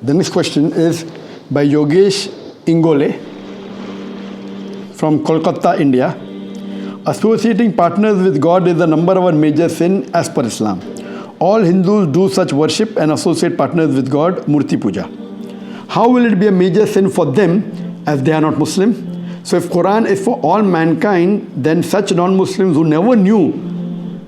The next question is by Yogesh Ingole from Kolkata, India. Associating partners with God is the number one major sin as per Islam. All Hindus do such worship and associate partners with God, Murti Puja. How will it be a major sin for them as they are not Muslim? So if Quran is for all mankind, then such non-Muslims who never knew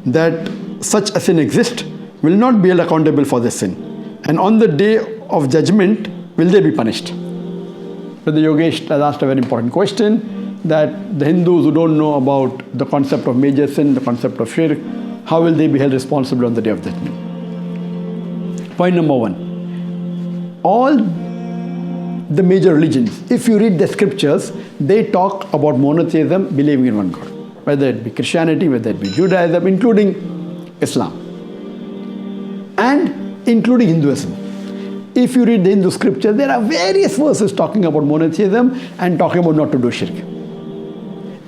that such a sin exists will not be held accountable for this sin. And on the day of judgment, will they be punished? So the Yogesh has asked a very important question, that the Hindus who don't know about the concept of major sin, the concept of shirk, how will they be held responsible on the day of judgment? Point number one. All the major religions, if you read the scriptures, they talk about monotheism, believing in one God. Whether it be Christianity, whether it be Judaism, including Islam, and including Hinduism. If you read the Hindu scripture, there are various verses talking about monotheism and talking about not to do shirk.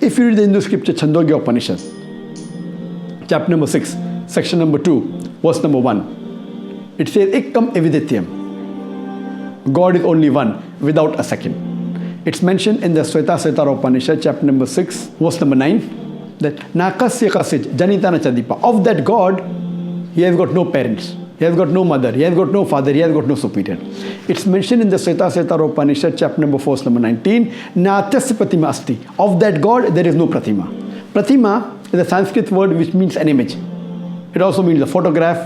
If you read the Hindu scripture, Chandogya Upanishad, chapter number 6, section number 2, verse number 1, it says, Ekkam evidityam. God is only one, without a second. It's mentioned in the Shveta Upanishad, chapter number 6, verse number 9, that Nakasya kasij janitana chadipa. Of that God, he has got no parents. He has got no mother, he has got no father, he has got no superior. It's mentioned in the Shveta Upanishad, chapter number 4, number 19, Natyasya pratima asti. Of that God, there is no pratima. Pratima is a Sanskrit word which means an image. It also means a photograph,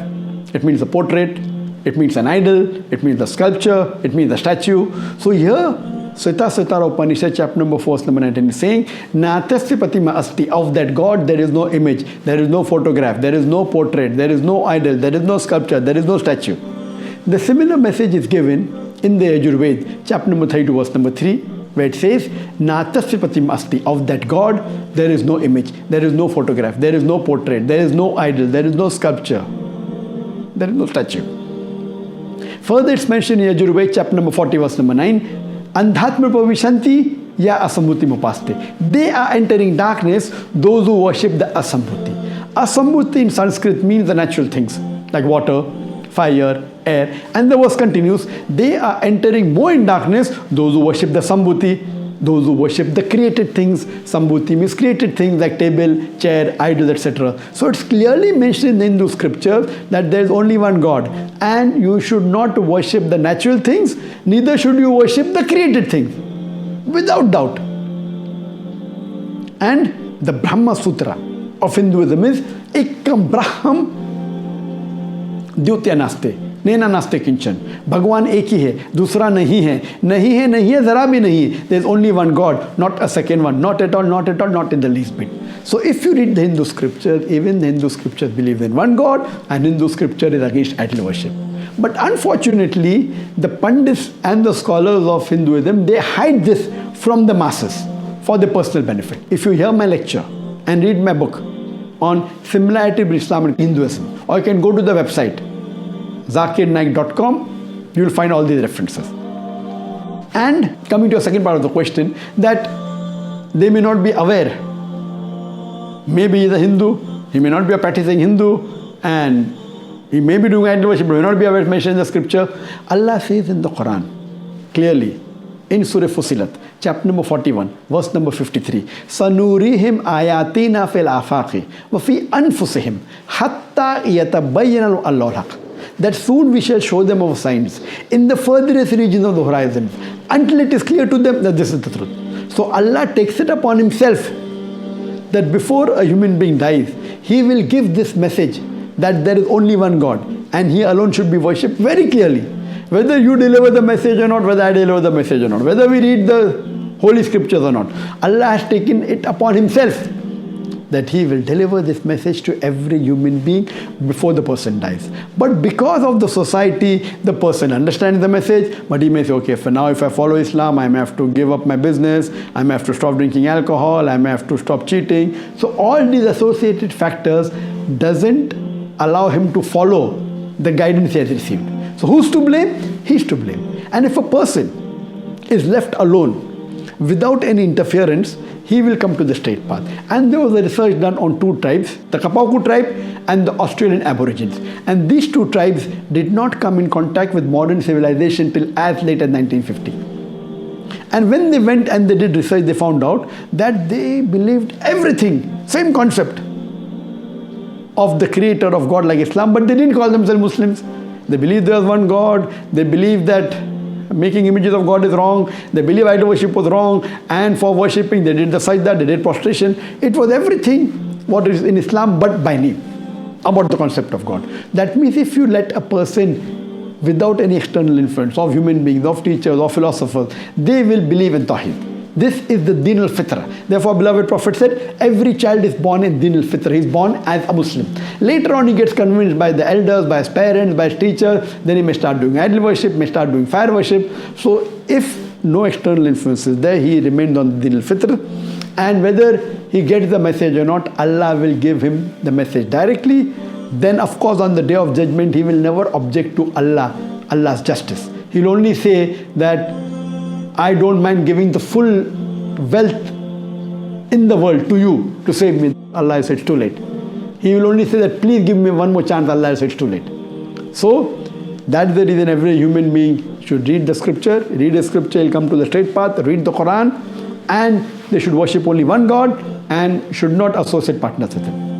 it means a portrait, it means an idol, it means a sculpture, it means a statue. So here, Shveta Upanishad, chapter number 4, number 19 is saying, Natyasya pratima asti. Of that God, there is no image, there is no photograph, there is no portrait, there is no idol, there is no sculpture, there is no statue. The similar message is given in the Yajurveda, chapter number 32, verse number 3, where it says, Natyasya pratima asti. Of that God, there is no image, there is no photograph, there is no portrait, there is no idol, there is no sculpture, there is no statue. Further, it's mentioned in Yajurveda, chapter number 40, verse number 9, Andhatma pavishanti ya asambhuti mupaste. They are entering darkness, those who worship the asambhuti. Asambhuti in Sanskrit means the natural things, like water, fire, air. And the verse continues, they are entering more in darkness, those who worship the sambhuti, those who worship the created things. Sambhuti means created things like table, chair, idols, etc. So it's clearly mentioned in the Hindu scriptures that there is only one God. And you should not worship the natural things, neither should you worship the created things. Without doubt. And the Brahma Sutra of Hinduism is Ekkam Braham Dvitya Naste. Nena naste kinchan. Bhagwan ek hi hai, dusra nahi hai. Nahi hai, zara bhi nahi. There is only one God, not a second one. Not at all, not at all, not in the least bit. So if you read the Hindu scriptures, even the Hindu scriptures believe in one God, and Hindu scripture is against idol worship. But unfortunately, the Pandits and the scholars of Hinduism, they hide this from the masses for their personal benefit. If you hear my lecture and read my book on similarity between Islam and Hinduism, or you can go to the website, zakirnaik.com, you will find all these references. And coming to a second part of the question, that they may not be aware. Maybe he is a Hindu, he may not be a practicing Hindu, and he may be doing idol worship, but may not be aware of mentioned in the scripture. Allah says in the Quran, clearly, in Surah Fusilat, chapter number 41, verse number 53, Sanurihim ayatina fil afaqi wa fi anfusihim hatta yatabayyana Allahul haq. That soon we shall show them our signs in the furthest regions of the horizon, until it is clear to them that this is the truth. So Allah takes it upon himself that before a human being dies, he will give this message that there is only one God and he alone should be worshipped very clearly. Whether you deliver the message or not, whether I deliver the message or not, whether we read the holy scriptures or not, Allah has taken it upon himself that he will deliver this message to every human being before the person dies. But because of the society, the person understands the message, but he may say, okay, for now if I follow Islam, I may have to give up my business, I may have to stop drinking alcohol, I may have to stop cheating. So all these associated factors doesn't allow him to follow the guidance he has received. So who's to blame? He's to blame. And if a person is left alone without any interference, he will come to the straight path. And there was a research done on two tribes, the Kapaku tribe and the Australian Aborigines. And these two tribes did not come in contact with modern civilization till as late as 1950. And when they went and they did research, they found out that they believed everything, same concept of the creator of God like Islam, but they didn't call themselves Muslims. They believed there was one God, they believed that making images of God is wrong, they believe idol worship was wrong, and for worshipping they did the sajda, they did prostration. It was everything what is in Islam but by name, about the concept of God. That means if you let a person without any external influence of human beings, of teachers, of philosophers, they will believe in Tawheed. This is the Din al-Fitra. Therefore, beloved Prophet said, every child is born in Din al-Fitra. He is born as a Muslim. Later on, he gets convinced by the elders, by his parents, by his teacher. Then he may start doing idol worship, may start doing fire worship. So, if no external influence is there, he remains on Din al-Fitra. And whether he gets the message or not, Allah will give him the message directly. Then, of course, on the Day of Judgment, he will never object to Allah's justice. He will only say that, I don't mind giving the full wealth in the world to you to save me. Allah said it's too late. He will only say that, please give me one more chance. Allah said it's too late. So, that's the reason every human being should read the scripture. Read the scripture, he'll come to the straight path. Read the Quran. And they should worship only one God and should not associate partners with him.